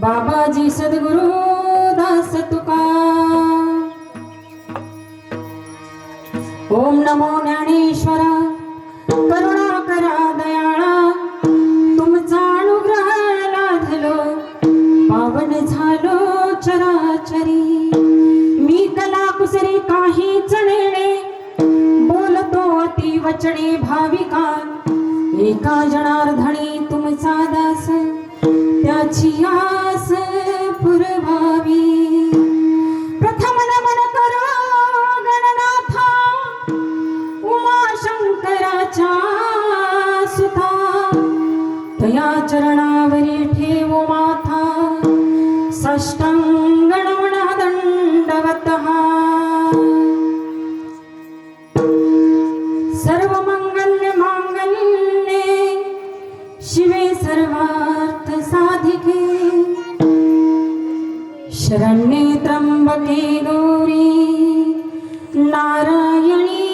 बाबाजी सद्गुरु दास तुका। ओम नमो ज्ञानेश्वरा करुणा करा दयाळा, तुमचा अनुग्रह लाधलो पावन झालो चराचरी। मी कला कुसरी काहीच नेणे, बोलतो अति वचने भाविका। एका जनार्दनी तुमचा दास, त्याची आस पुरवावी। प्रथम नमन करो गणनाथा, उमा शंकराच्या सुता। तया चरणावरी ठेवो माथा, साष्टांग नमन दंडवतः। सर्व मंगल्य मांगल्ये शिवे सर्वार्थ साधिके, शरण्ये त्र्यंबके गौरी नारायणी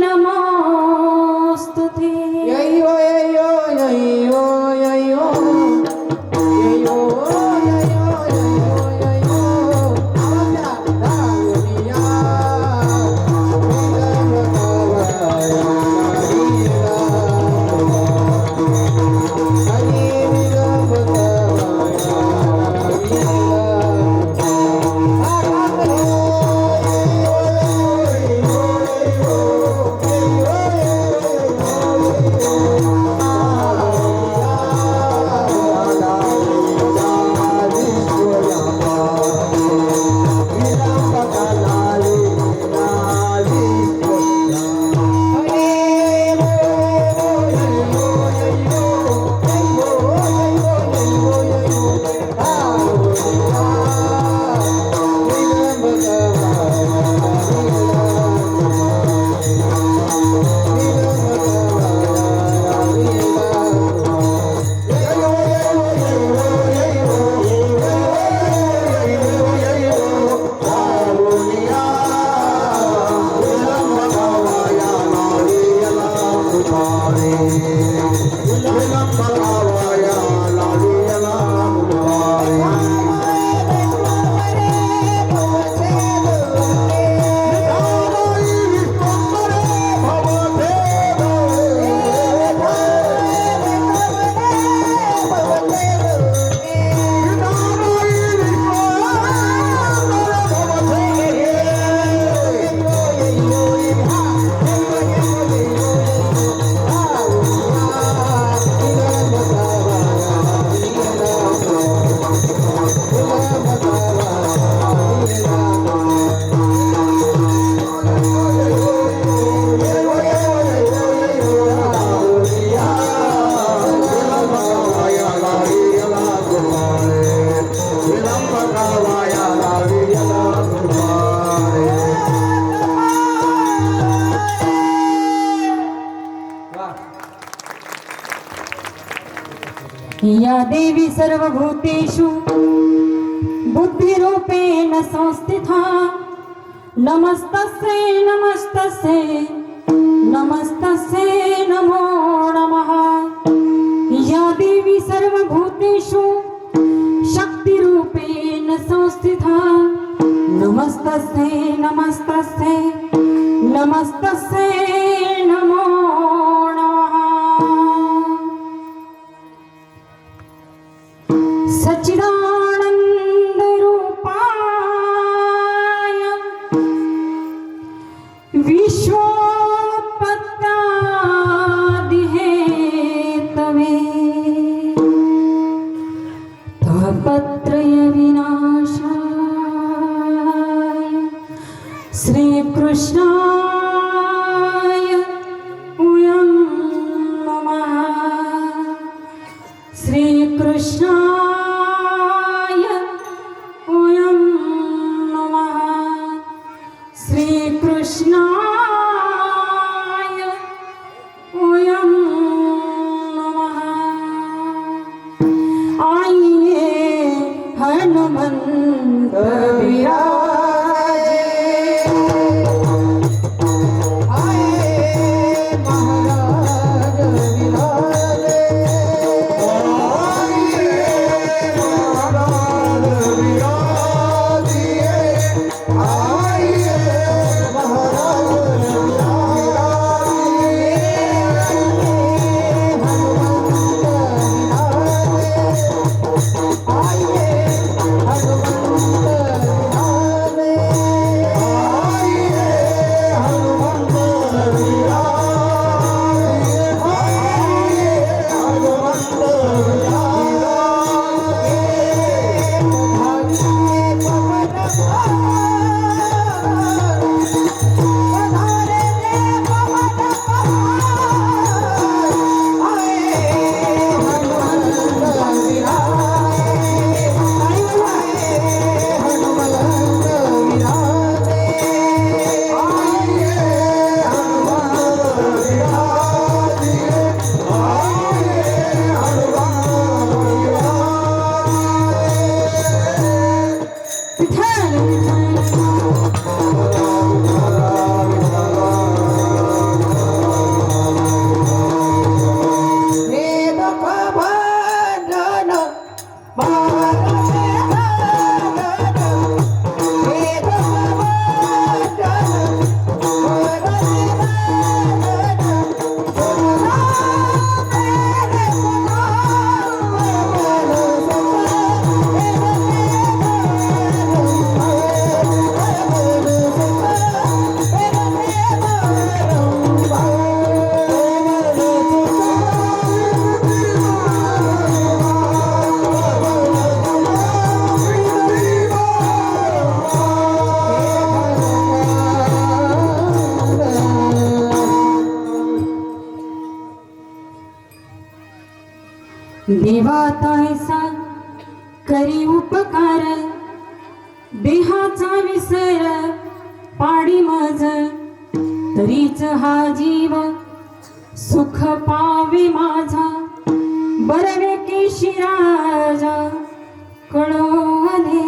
नमोस्तुते। ययो ययो ययो ययो ययो या देवी सर्वभूतेषु बुद्धिरूपेण संस्थिता। नमस्तस्यै नमस्तस्यै नमस्तस्यै नमो नमः। या देवी सर्वभूतेषु शक्तिरूपेण संस्थिता। नमस्तस्यै नमस्तस्यै नमस्तस्यै नमो नमः। सच्चिदानंद रूपाय विश्वोत्पत्त्यादि हेतवे, तापत्रय विनाशाय श्रीकृष्णाय वयं नमः। श्रीकृष्णाय वयं नमः। श्रीकृष्णाय वयं नमः। आइए हनुमंत विराजे, महाराज विराजे। देवा तायसा करी उपकार देहाचा विसर पाडी मज तरीच हा जीव सुख पावे माझा बरवे केशी राजा कळवले.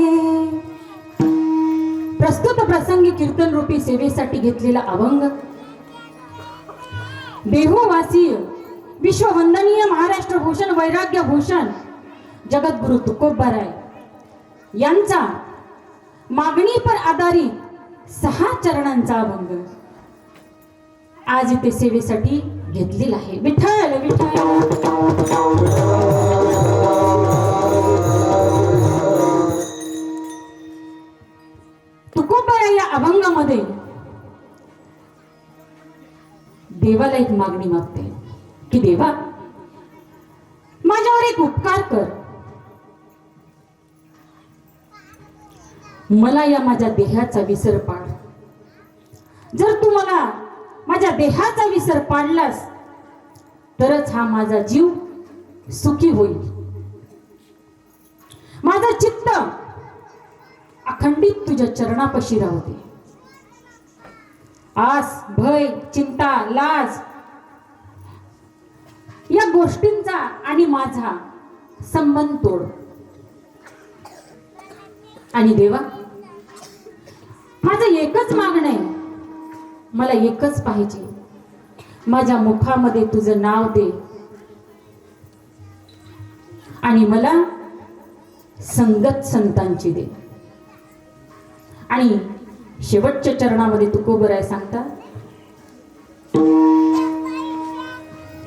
प्रस्तुत प्रसंगी कीर्तन रूपी सेवेसाठी घेतलेला अभंग देहूवासीय विश्ववंदनीय महाराष्ट्र भूषण वैराग्य भूषण जगद्गुरु तुकोबाराय यांचा मागणी पर आधारित 6 चरणांचा अभंग आज इथे सेवेसाठी घेतलेला आहे. विठ्ठल विठ्ठल. तुकोबाराय या अभंगामध्ये देवाला एक मागणी मागते की देवा माझ्यावर एक उपकार कर, मला या माझ्या देहाचा विसर पाड. जर तू मला माझ्या देहाचा विसर पाडलास तरच हा माझा जीव सुखी होईल. माझा चित्त अखंडित तुझ्या चरणापाशी राहू दे. आस भय चिंता लाज या गोष्टींचा आणि माझा संबंध तोड. आणि देवा माझं एकच मागणं आहे, मला एकच पाहिजे, माझ्या मुखामध्ये तुझं नाव दे आणि मला संगत संतांची दे. आणि शेवटच्या चरणामध्ये तुकोबाराय सांगता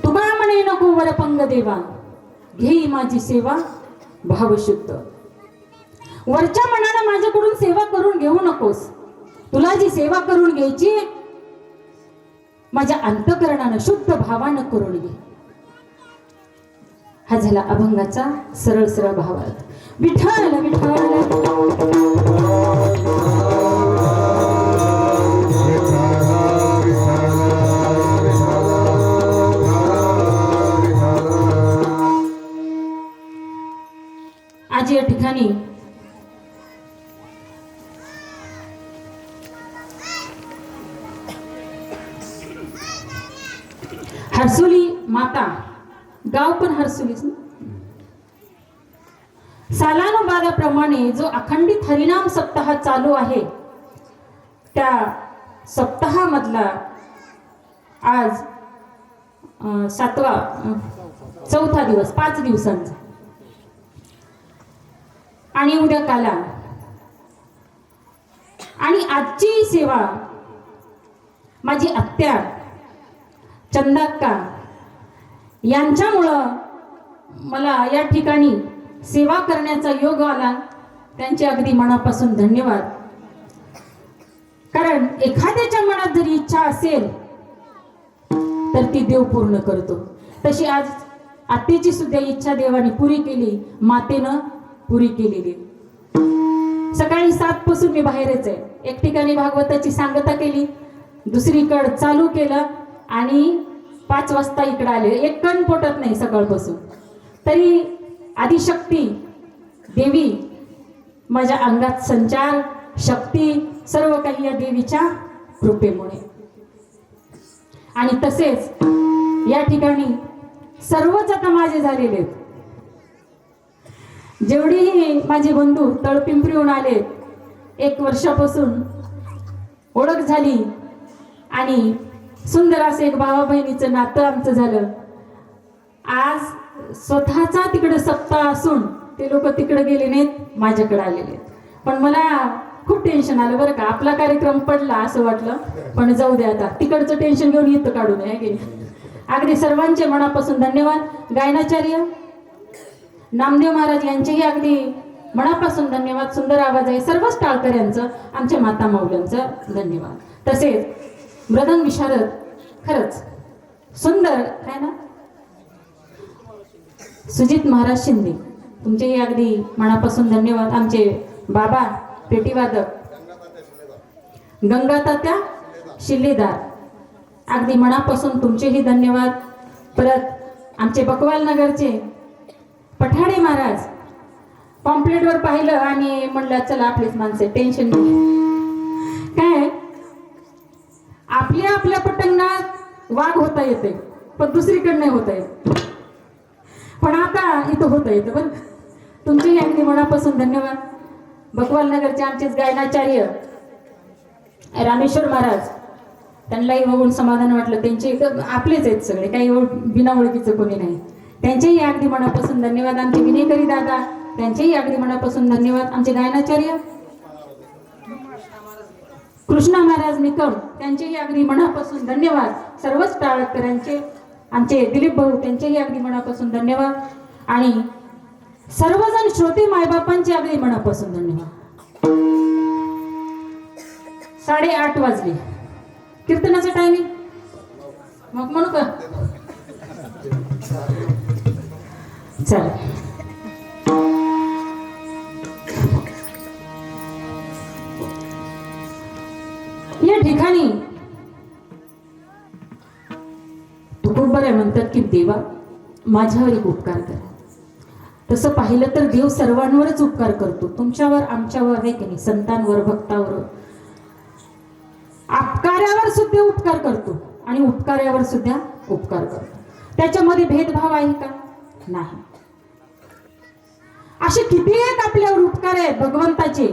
तुका म्हणे नको वरपंग देवा घेई माझी सेवा भावशुद्ध. वरच्या मनानं माझ्याकडून सेवा करून घेऊ नकोस, तुला जी सेवा करून घ्यायची माझ्या अंतःकरणानं शुद्ध भावानं करून घे. हा झाला अभंगाचा सरळ सरळ भावार्थ. विठ्ठल विठ्ठल. आज या ठिकाणी हरसुली माता, गाव पण हरसुलीच ना, सालानुबादाप्रमाणे जो अखंडित हरिनाम सप्ताह चालू आहे त्या सप्ताहामधला आज 4था दिवस, 5 दिवसांचा. आणि उद्या काला आणि आजची सेवा माझी आत्या चंदाक्का यांच्यामुळं मला या ठिकाणी सेवा करण्याचा योग आला. त्यांचे अगदी मनापासून धन्यवाद. कारण एखाद्याच्या मनात जरी इच्छा असेल तर ती देव पूर्ण करतो. तशी आज आत्याची सुद्धा इच्छा देवाने पुरी केली, मातेनं पुरी केलेली. सकाळी 7 पासून मी बाहेरच आहे. एक ठिकाणी भागवताची सांगता केली, दुसरीकडं चालू केलं आणि 5 वाजता इकडं आले. एक कण पोटत नाही सकाळपासून. तरी आदिशक्ती देवी माझ्या अंगात संचार शक्ती सर्व काही या देवीच्या कृपेमुळे. आणि तसेच या ठिकाणी सर्वच आता माझे झालेले आहेत. जेवढेही माझे बंधू तळपिंपरीहून आले, 1 वर्षापासून ओळख झाली आणि सुंदर असं एक भावा बहिणीचं नातं आमचं झालं. आज स्वतःचा तिकडे सप्ताह असून ते लोक तिकडे गेले नाहीत, माझ्याकडे आलेले. पण मला खूप टेन्शन आलं बरं का. आपला कार्यक्रम पडला असं वाटलं, पण जाऊ दे आता, तिकडचं टेन्शन घेऊन इथं काढू नये की. अगदी सर्वांचे मनापासून धन्यवाद. गायनाचार्य नामदेव महाराज यांचेही अगदी मनापासून धन्यवाद. सुंदर आवाज आहे. सर्वच टाळकऱ्यांचं, आमच्या माता माऊल्यांचं धन्यवाद. तसेच मृदंग विशारद खरंच सुंदर आहे ना, सुजित महाराज शिंदे, तुमचेही अगदी मनापासून धन्यवाद. आमचे बाबा पेटीवादक गंगातात्या शिलेदार, अगदी मनापासून तुमचेही धन्यवाद. परत आमचे बकवाल नगरचे पठाडे महाराज, पॉम्पलेटवर पाहिलं आणि म्हणलं चला आपलीच माणसे, टेन्शन नाही. काय आपल्या पटंगात वाघ होता येते, पण दुसरीकडे नाही होता येत. पण आता इथं होता येतं बरं. तुमचेही अगदी मनापासून धन्यवाद. बकवाल नगरचे आमचेच गायनाचार्य रामेश्वर महाराज, त्यांनाही बघून समाधान वाटलं. त्यांचे आपलेच आहेत सगळे, काही बिना ओळखीचं कोणी नाही. त्यांचेही अगदी मनापासून धन्यवाद. आमचे विनेकरी दादा, त्यांचेही अगदी मनापासून धन्यवाद. आमचे गायनाचार्य कृष्णा महाराज निकम, त्यांचेही अगदी मनापासून धन्यवाद. सर्वच टाळकरांचे, आमचे दिलीप भाऊ, त्यांचेही अगदी मनापासून धन्यवाद. आणि सर्वजण श्रोते मायबापांचे अगदी मनापासून धन्यवाद. 8:30 वाजले, कीर्तनाचं टायमिंग मग म्हणू का? चला. या ठिकाणी खूप बरं म्हणतात की देवा माझ्यावर एक उपकार करा. तसं पाहिलं तर देव सर्वांवरच उपकार करतो. तुमच्यावर, आमच्यावर आहे की नाही, संतांवर, भक्तावर, अपकार्यावर सुद्धा उपकार करतो आणि उपकार्यावर सुद्धा उपकार करतो. त्याच्यामध्ये भेदभाव आहे का? नाही. असे किती एक आपल्यावर उपकार आहेत भगवंताचे,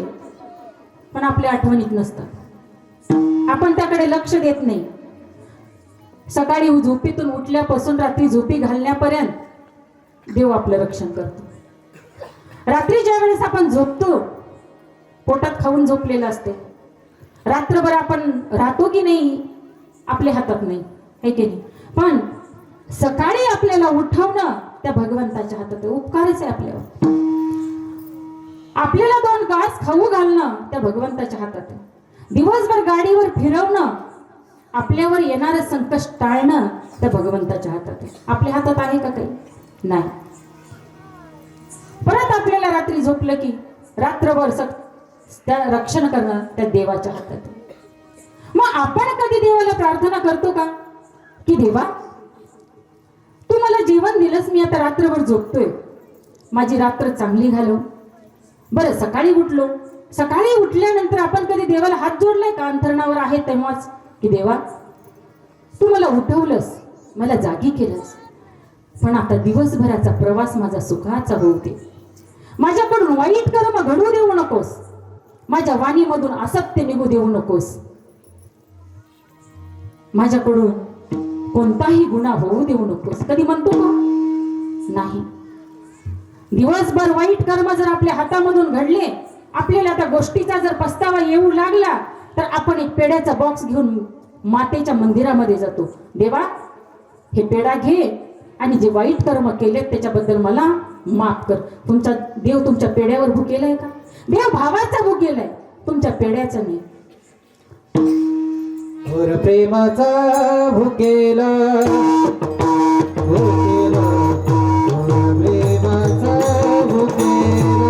पण आपल्या आठवणीत नसतात. आपण त्याकडे लक्ष देत नाही. सकाळी झोपेतून उठल्यापासून रात्री झोपी घालण्यापर्यंत देव आपलं रक्षण करतो. रात्री ज्या वेळेस आपण झोपतो, पोटात खाऊन झोपलेलं असते. रात्रभर आपण राहतो की नाही आपल्या हातात नाही, है की नाही. पण सकाळी आपल्याला उठवणं त्या भगवंताच्या हातात आहे. उपकारच आहे आपल्यावर. आपल्याला 2 घास खाऊ घालणं त्या भगवंताच्या हातात आहे. दिवसभर गाडीवर फिरवणं, आपल्यावर येणारं संकट टाळणं त्या भगवंताच्या हातात आहे. आपल्या हातात आहे का काही? नाही. परत आपल्याला रात्री झोपलं की रात्रभर त्या रक्षण करणं त्या देवाच्या हातात आहे. मग आपण कधी देवाला प्रार्थना करतो का की देवा तू मला जीवन दिलंस, मी आता रात्रभर झोपतोय, माझी रात्र चांगली घालव. बरं, सकाळी उठलो, सकाळी उठल्यानंतर आपण कधी देवाला हात जोडलाय का अंथरुणावर आहे तेव्हाच की देवा तू मला उठवलंस, मला जागी केलंस, पण आता दिवसभराचा प्रवास माझा सुखाचा होऊ दे. माझ्याकडून वाईट कर्म घडू देऊ नकोस, माझ्या वाणीमधून असत्य निघू देऊ नकोस, माझ्याकडून कोणताही गुन्हा होऊ देऊ नकोस. कधी म्हणतो का? नाही. दिवसभर वाईट कर्म जर आपल्या हातामधून घडले, आपल्याला त्या गोष्टीचा जर पस्तावा येऊ लागला, तर आपण एक पेड्याचा बॉक्स घेऊन मातेच्या मंदिरामध्ये जातो. देवा हे पेढा घे आणि जे वाईट कर्म केलेत त्याच्याबद्दल मला माफ कर. तुमचा देव तुमच्या पेड्यावर भुकेलाय का? देव भावाचा भुकेलाय, तुमच्या पेड्याचा नाही. थोर प्रेमाचा भुकेला भुकेला, थोर प्रेमाचा भुकेला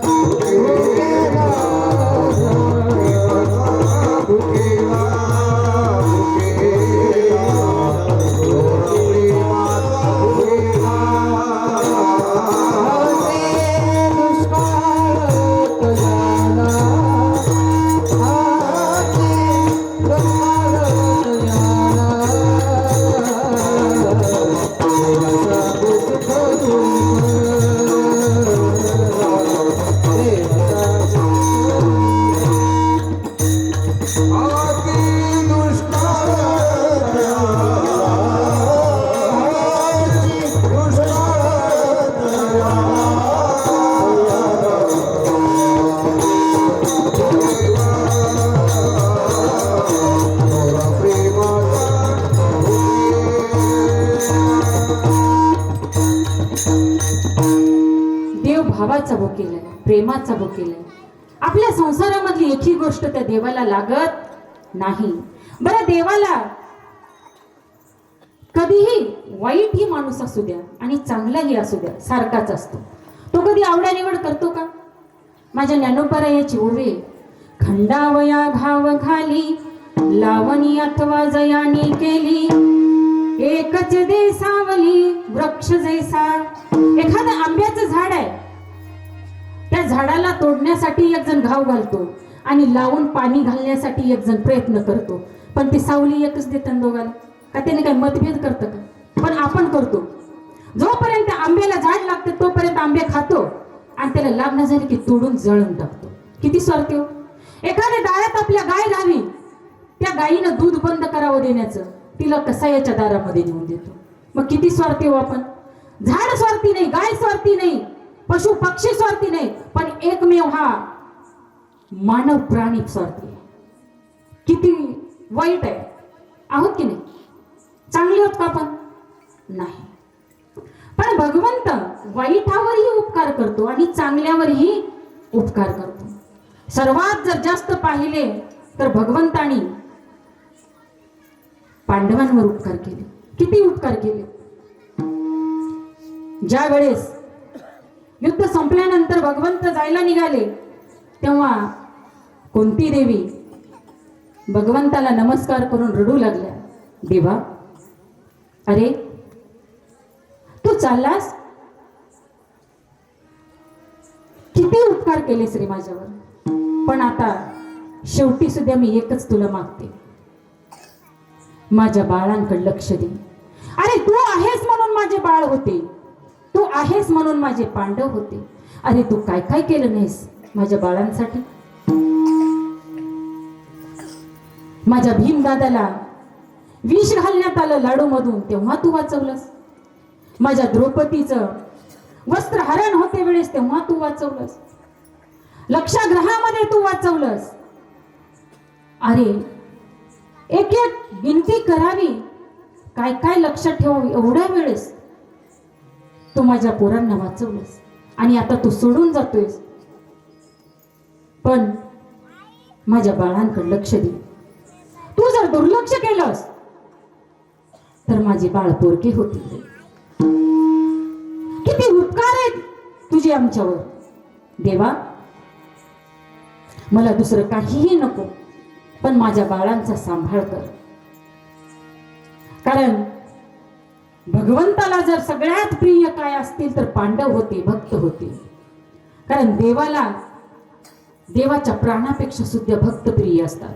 भुकेला थोरा प्रेमाचा देव भावाचा भुकेलाय, प्रेमाचा भुकेलाय. आपल्या संसारामधली एकही गोष्ट त्या देवाला लागत नाही. बरं, देवाला कधीही वाईट ही माणूस असू द्या आणि चांगलाही असू द्या सारखाच असतो. तो कधी आवडानिवड करतो का? माझ्या ज्ञानोबरायाची ओवे, खंडावया घाव घाली लावणी अथवा जयानी केली, एकच दे सावली वृक्ष जैसा. एखादं आंब्याचं झाड आहे, त्या झाडाला तोडण्यासाठी एक जण घाव घालतो आणि लावून पाणी घालण्यासाठी एक जण प्रयत्न करतो, पण ती सावली एकच देतात दोघाला का? त्याने काही मतभेद करतं का? पण आपण करतो. जोपर्यंत आंब्याला झाड लागते तोपर्यंत आंबे खातो आणि त्याला लागणं झाले की तोडून जळून टाकतो. किती स्वार्थी हो. एखाद्या दारात आपल्या गाय राहावी, त्या गायीनं दूध बंद करावं देण्याचं, तिला कसायाच्या दारामध्ये नेऊन देतो. मग किती स्वार्थी हो आपण. झाड स्वार्थी नाही, गाय स्वार्थी नाही, पशु पक्षी स्वार्थी नाही, पण एकमेव हा मानव प्राणी स्वार्थी आहे. किती वाईट आहे. आहोत की नाही? चांगले आहोत का आपण? नाही. पण भगवंत वाईटावरही उपकार करतो आणि चांगल्यावरही उपकार करतो. सर्वात जर जास्त पाहिले तर भगवंतानी पांडवांवर उपकार केले. किती उपकार केले. ज्या वेळेस युद्ध संपल्यानंतर भगवंत जायला निघाले तेव्हा कुंती देवी भगवंताला नमस्कार करून रडू लागल्या. देवा, अरे तू चाललास, किती उपकार केलेस रे माझ्यावर, पण आता शेवटी सुद्धा मी एकच तुला मागते, माझ्या बाळांकडे लक्ष दे. अरे तू आहेस म्हणून माझे बाळ होते, तू आहेस म्हणून माझे पांडव होते. अरे तू काय काय केलं नाहीस माझ्या बाळांसाठी. माझ्या भीमदादाला विष घालण्यात आलं लाडू मधून तेव्हा तू वाचवलंस. माझ्या द्रौपदीचं वस्त्र हरण होते वेळेस तेव्हा तू वाचवलंस. लक्षाग्रहामध्ये तू वाचवलंस. अरे एक एक गिनती करावी, काय काय लक्षात ठेवावी, एवढ्या वेळेस तू माझ्या पोरांना वाचवलंस आणि आता तू सोडून जातोयस. पण माझ्या बाळांकडे लक्ष दे. तू जर दुर्लक्ष केलंस तर माझे बाळ पोरके होतील. किती उपकार आहेत तुझे आमच्यावर. देवा, मला दुसरं काहीही नको, पण माझ्या बाळांचा सांभाळ कर. कारण भगवंताला जर सगळ्यात प्रिय काय असतील तर पांडव होते, भक्त होते. कारण देवाला, देवाच्या प्राणापेक्षा सुद्धा भक्त प्रिय असतात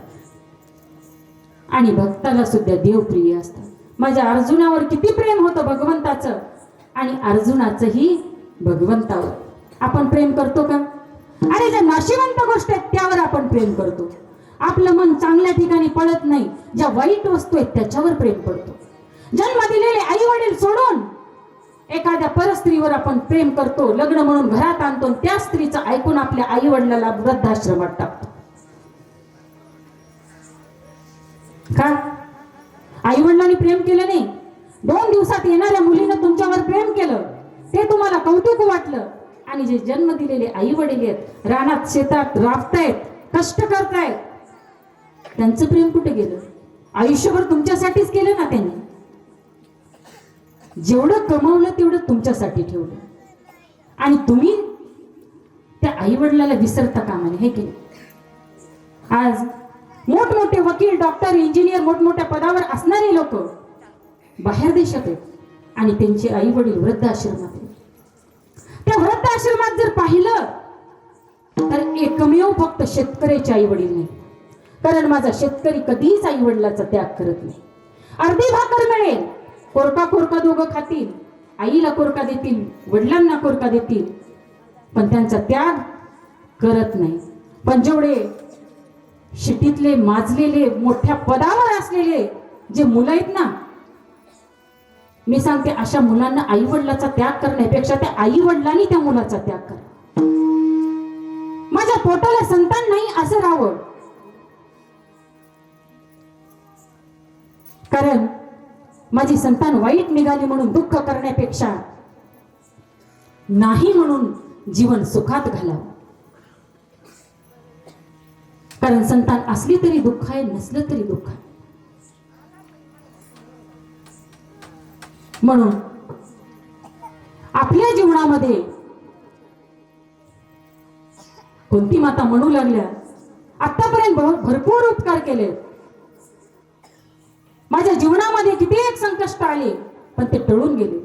आणि भक्ताला सुद्धा देव प्रिय असतात. माझ्या अर्जुनावर किती प्रेम होतं भगवंताचं आणि अर्जुनाचंही भगवंतावर. आपण प्रेम करतो का? अरे ज्या नाशिवंत गोष्ट आहेत त्यावर आपण प्रेम करतो. आपलं मन चांगल्या ठिकाणी पडत नाही, ज्या वाईट वस्तू आहेत त्याच्यावर प्रेम पडतो. जन्म दिलेले आई वडील सोडून एखाद्या परस्त्रीवर आपण प्रेम करतो, लग्न म्हणून घरात आणतो, त्या स्त्रीचं ऐकून आपल्या आई वडिलाला वृद्धाश्रमात टाकतो. का? आई वडिलांनी प्रेम केलं नाही. 2 दिवसात येणाऱ्या मुलीनं तुमच्यावर प्रेम केलं, ते तुम्हाला कौतुक वाटलं आणि जे जन्म दिलेले आई वडील आहेत, रानात शेतात राबतायत, कष्ट करतायत, त्यांचं प्रेम कुठे गेलं? आयुष्यभर तुमच्यासाठीच केलं ना त्यांनी. जेवढं कमवलं तेवढं तुमच्यासाठी ठेवलं आणि तुम्ही त्या आई वडिलाला विसरता कामा नये, हे की नाही? आज मोठमोठे वकील, डॉक्टर, इंजिनियर, मोठमोठ्या पदावर असणारे लोक बाहेर देशात आहेत आणि त्यांचे आई वडील वृद्धाश्रमात आहेत. त्या वृद्धाश्रमात जर पाहिलं तर एकमेव फक्त शेतकऱ्याचे आई वडील नाही. कारण माझा शेतकरी कधीच आई वडिलाचा त्याग करत नाही. अर्धी भाकर मिळेल, कोरका कोरका दोघं खातील, आईला कोरका देतील, वडिलांना कोरका देतील, पण त्यांचा त्याग करत नाही. पण जेवढे शिटीतले, माजलेले, मोठ्या पदावर असलेले जे मुलं आहेत ना, मी सांगते अशा मुलांना आई वडिलाचा त्याग करण्यापेक्षा त्या आई वडिलांनी त्या मुलाचा त्याग करा. माझ्या पोटाला संतान नाही असं राहावं कारण माझी संतान वाईट निघाली म्हणून दुःख करण्यापेक्षा नाही म्हणून जीवन सुखात घालावं. कारण संतान असली तरी दुःख आहे, नसलं तरी दुःख आहे. म्हणून आपल्या जीवनामध्ये कोणती माता म्हणू लागल्या, आतापर्यंत भरपूर उपकार केले, माझ्या जीवनामध्ये किती एक संकष्ट आले पण ते टळून गेले.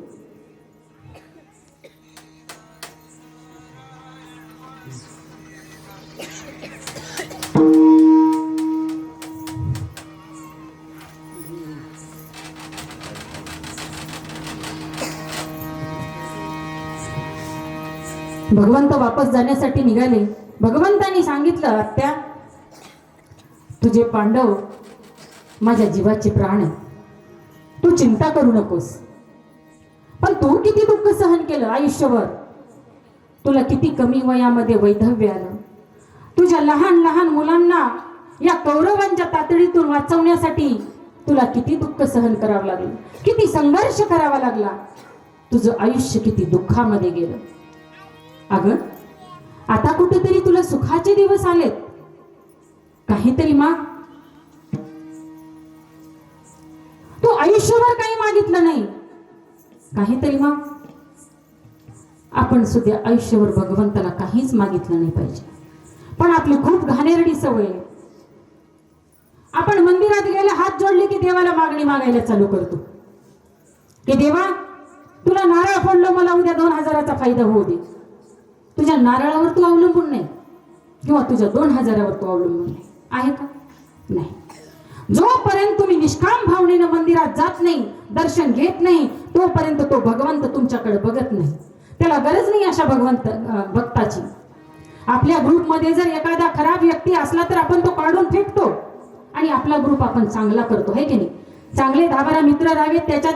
भगवंत वापस जाण्यासाठी निघाले. भगवंतांनी सांगितलं, आत्या तुझे पांडव माझ्या जीवाचे प्राण आहे, तू चिंता करू नकोस. पण तू किती दुःख सहन केलं आयुष्यभर, तुला किती कमी वयामध्ये वैधव्य आलं, तुझ्या लहान लहान मुलांना या कौरवांच्या तातडीतून वाचवण्यासाठी तुला किती दुःख सहन करावं लागलं, किती संघर्ष करावा लागला, तुझं आयुष्य किती दुःखामध्ये गेलं. अगं आता कुठेतरी तुला सुखाचे दिवस आलेत, काहीतरी माग. तू आयुष्यभर काही मागितलं नाही, काहीतरी माग. आपण सुद्धा आयुष्यभर भगवंताला काहीच मागितलं नाही पाहिजे. पण आपली खूप घाणेरडी सवय आहे. आपण मंदिरात गेले, हात जोडले की देवाला मागणी मागायला चालू करतो की देवा तुला नारळ फोडलं, मला उद्या 2000चा फायदा होऊ दे. तुझ्या नारळावर तू अवलंबून नाही किंवा तुझ्या 2000वर तू अवलंबून नाही आहे का? नाही. जोपर्यंत तुम्ही निष्काम भावनेनं मंदिरात जात नाही, दर्शन घेत नाही, तोपर्यंत तो भगवंत तुमच्याकडे बघत नाही. त्याला गरज नाही अशा भक्ताची. आपल्या ग्रुपमध्ये जर एखादा खराब व्यक्ती असला तर आपण तो काढून फेकतो आणि आपला ग्रुप आपण चांगला करतो, है की नाही? चांगले 10-12 मित्र राहावेत, त्याच्यात